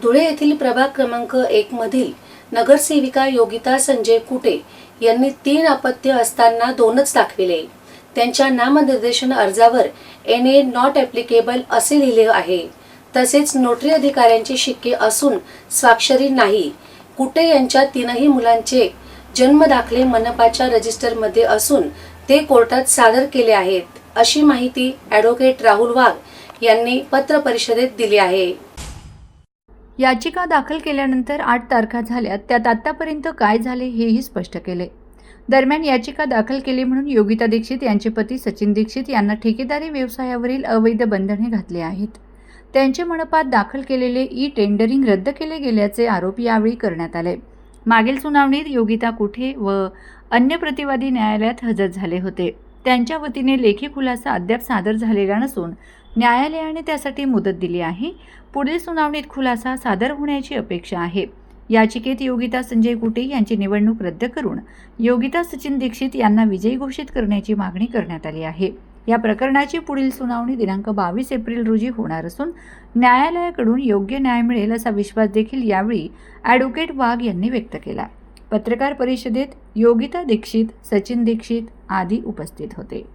धुळे येथील प्रभाग क्रमांक 1 मधील नगरसेविका योगिता संजय कुटे यांनी 3 अपत्य असताना 2च दाखविले. त्यांच्या नामनिर्देशन अर्जावर NA नॉट ॲप्लिकेबल असे लिहिले आहे. तसेच नोटरी अधिकाऱ्यांची शिक्के असून स्वाक्षरी नाही. कुटे यांच्या 3ही मुलांचे जन्मदाखले मनपाच्या रजिस्टरमध्ये असून ते कोर्टात सादर केले आहेत, अशी माहिती ॲडव्होकेट राहुल वाघ यांनी पत्र परिषदेत दिली आहे. याचिका दाखल केल्यानंतर 8 तारखा झाल्या, त्यात आतापर्यंत काय झाले हेही स्पष्ट केले. दरम्यान याचिका दाखल केली म्हणून योगिता दीक्षित यांचे पती सचिन दीक्षित यांना ठेकेदारी व्यवसायावरील अवैध बंधने घातली आहेत. त्यांचे मनपात दाखल केलेले टेंडरिंग रद्द केले गेल्याचे आरोप यावेळी करण्यात आले. मागील सुनावणीत योगिता कुटे व अन्य प्रतिवादी न्यायालयात हजर झाले होते. त्यांच्या वतीने लेखी खुलासा अद्याप सादर झालेला नसून न्यायालयाने त्यासाठी मुदत दिली आहे. पुढील सुनावणीत खुलासा सादर होण्याची अपेक्षा आहे. याचिकेत योगिता संजय कुटे यांची निवडणूक रद्द करून योगिता सचिन दीक्षित यांना विजयी घोषित करण्याची मागणी करण्यात आली आहे. या प्रकरणाची पुढील सुनावणी दिनांक 22 एप्रिल रोजी होणार असून न्यायालयाकडून योग्य न्याय मिळेल असा विश्वास देखील यावेळी ॲडव्होकेट वाघ यांनी व्यक्त केला. पत्रकार परिषदेत योगिता दीक्षित, सचिन दीक्षित आदी उपस्थित होते.